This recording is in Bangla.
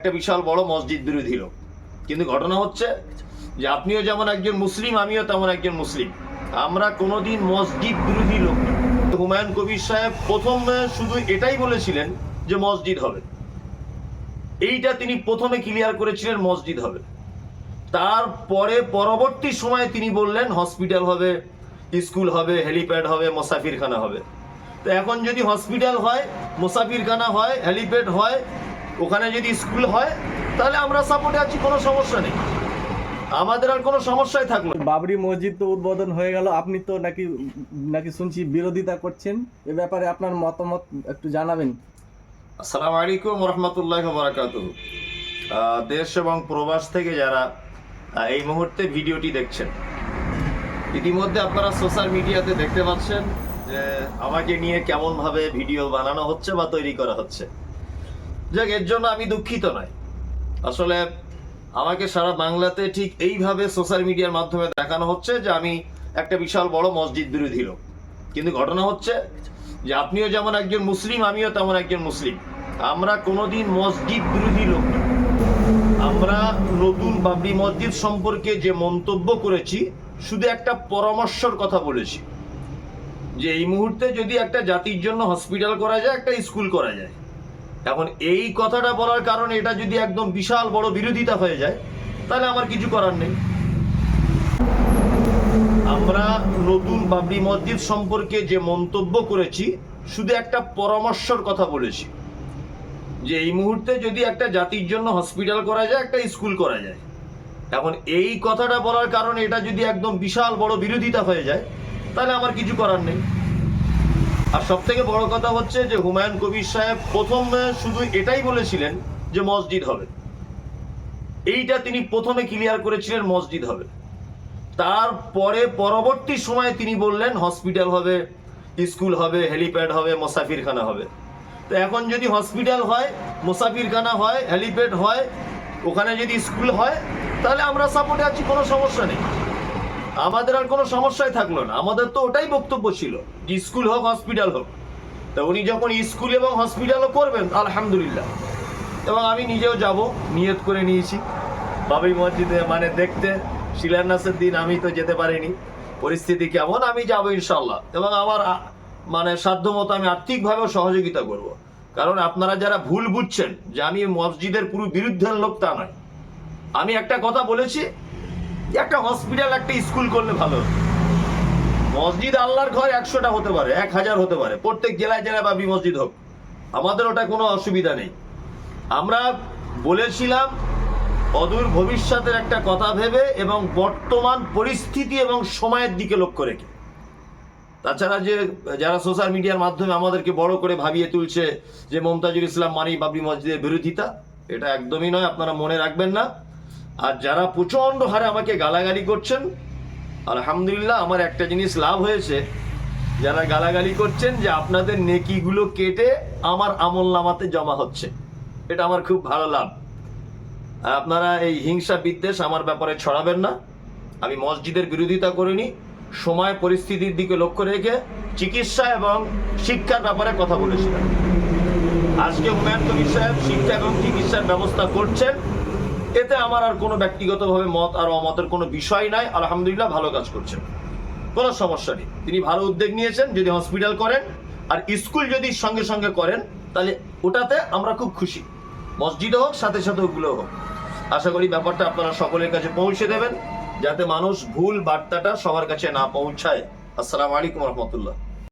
একটা বিশাল বড় মসজিদ বিরোধী লোক, কিন্তু ঘটনা হচ্ছে যে আপনিও যেমন একজন মুসলিম, আমিও তেমন একজন মুসলিম। আমরা কোনোদিন মসজিদ বিরোধী লোক না। হুমায়ুন কবির সাহেব প্রথমে শুধু এটাই বলেছিলেন যে মসজিদ হবে, এইটা তিনি প্রথমে ক্লিয়ার করেছিলেন মসজিদ হবে। তারপরে পরবর্তী সময়ে তিনি বললেন হসপিটাল হবে, স্কুল হবে, হেলিপ্যাড হবে, মুসাফিরখানা হবে। তো এখন যদি হসপিটাল হয়, মুসাফিরখানা হয়, হেলিপ্যাড হয়, ওখানে যদি স্কুল হয়, তাহলে আমরা সাপোর্টে আছি, কোনো সমস্যা নেই, আমাদের আর কোনো সমস্যাই থাকলো। বাবরি মসজিদ তো উদ্বোধন হয়ে গেল, আপনি তো নাকি শুনছি বিরোধিতা করছেন, এ ব্যাপারে আপনার মতামত একটু জানাবেন। আসসালামু আলাইকুম রহমতুল্লাহ বারাকাতুহু। দেশ এবং প্রবাস থেকে যারা এই মুহূর্তে ভিডিওটি দেখছেন, ইতিমধ্যে আপনারা সোশ্যাল মিডিয়াতে দেখতে পাচ্ছেন যে আমাকে নিয়ে কেমনভাবে ভিডিও বানানো হচ্ছে বা তৈরি করা হচ্ছে। যাক, এর জন্য আমি দুঃখিত নয়। আসলে আমাকে সারা বাংলাতে ঠিক এইভাবে সোশ্যাল মিডিয়ার মাধ্যমে দেখানো হচ্ছে যে আমি একটা বিশাল বড় মসজিদ বিরোধী লোক, কিন্তু ঘটনা হচ্ছে যে আপনিও যেমন একজন মুসলিম, আমিও তেমন একজন মুসলিম। আমরা কোনোদিন মসজিদ বিরোধী লোক না। আমরা নতুন বাবরি মসজিদ সম্পর্কে যে মন্তব্য করেছি, শুধু একটা পরামর্শের কথা বলেছি যে এই মুহূর্তে যদি একটা জাতির জন্য হসপিটাল করা যায়, একটা স্কুল করা যায়। এখন এই কথাটা বলার কারণে এটা যদি একদম বিশাল বড় বিরোধিতা হয়ে যায়, তাহলে আমার কিছু করার নেই। আমরা নতুন বাবরি মসজিদ সম্পর্কে যে মন্তব্য করেছি, শুধু একটা পরামর্শের কথা বলেছি যে এই মুহূর্তে যদি একটা জাতির জন্য হসপিটাল করা যায়, একটা স্কুল করা যায়। এখন এই কথাটা বলার কারণে এটা যদি একদম বিশাল বড় বিরোধিতা হয়ে যায়, তাহলে আমার কিছু করার নেই। আর সব থেকে বড় কথা হচ্ছে যে হুমায়ুন কবির সাহেব প্রথমে শুধু এটাই বলেছিলেন যে মসজিদ হবে, এইটা তিনি প্রথমে ক্লিয়ার করেছিলেন মসজিদ হবে। তারপরে পরবর্তী সময়ে তিনি বললেন হসপিটাল হবে, স্কুল হবে, হেলিপ্যাড হবে, মুসাফিরখানা হবে। তো এখন যদি হসপিটাল হয়, মুসাফিরখানা হয়, হেলিপ্যাড হয়, ওখানে যদি স্কুল হয়, তাহলে আমরা সাপোর্টে আছি, কোনো সমস্যা নেই, আমাদের আর কোনো সমস্যাই থাকলো না। আমাদের তো ওটাই বক্তব্য ছিল যে স্কুল হোক, হসপিটাল হোক। তা উনি যখন স্কুল এবং হসপিটালও করবেন, আলহামদুলিল্লাহ। এবং আমি নিজেও যাব, নিয়ত করে নিয়েছি বাবরি মসজিদে, মানে দেখতে। শিলান্যাসের দিন আমি তো যেতে পারিনি, পরিস্থিতি কেমন, আমি যাব ইনশাল্লাহ। এবং আমার মানে সাধ্যমতো আমি আর্থিকভাবেও সহযোগিতা করব। কারণ আপনারা যারা ভুল বুঝছেন যে আমি মসজিদের পুরো বিরুদ্ধের লোক, তা নয়। আমি একটা কথা বলেছি, একটা হসপিটাল, একটা স্কুল করলে ভালো। মসজিদ আল্লাহর ঘর 100টা হতে পারে, 1000 হতে পারে, প্রত্যেক জেলায় জেলায় বাবরি মসজিদ হোক, আমাদের ওটা কোনো অসুবিধা নেই। আমরা বলেছিলাম অদূর ভবিষ্যতের একটা কথা ভেবে এবং বর্তমান পরিস্থিতি এবং সময়ের দিকে লক্ষ্য রেখে। তাছাড়া যে যারা সোশ্যাল মিডিয়ার মাধ্যমে আমাদেরকে বড় করে ভাবিয়ে তুলছে যে মমতাজুল ইসলাম মানেই বাবরি মসজিদের বিরোধিতা, এটা একদমই নয়, আপনারা মনে রাখবেন না। আর যারা প্রচন্ড হারে আমাকে গালাগালি করছেন, আলহামদুলিল্লাহ, আমার একটা জিনিস লাভ হয়েছে, যারা গালাগালি করছেন যে আপনাদের নেকিগুলো কেটে আমার আমলনামাতে জমা হচ্ছে, এটা আমার খুব ভালো লাভ। আপনারা এই হিংসা বিদ্বেষ আমার ব্যাপারে ছড়াবেন না। আমি মসজিদের বিরোধিতা করিনি, সময় পরিস্থিতির দিকে লক্ষ্য রেখে চিকিৎসা এবং শিক্ষার ব্যাপারে কথা বলেছিলাম। আজকে হুমায়ুন কবির সাহেব শিক্ষা এবং চিকিৎসার ব্যবস্থা করছেন, এতে আমার আর কোনো ব্যক্তিগতভাবে মত আর অমতের কোনো বিষয় নাই। আলহামদুলিল্লাহ, ভালো কাজ করছেন, কোনো সমস্যা নেই। তিনি ভালো উদ্যোগ নিয়েছেন। যদি হসপিটাল করেন আর স্কুল যদি সঙ্গে সঙ্গে করেন, তাহলে ওটাতে আমরা খুব খুশি। মসজিদও হোক, সাথে সাথে ওগুলো হোক। আশা করি ব্যাপারটা আপনারা সকলের কাছে পৌঁছে দেবেন, যাতে মানুষ ভুল বার্তাটা সবার কাছে না পৌঁছায়। আসসালামু আলাইকুম রহমতুল্লাহ।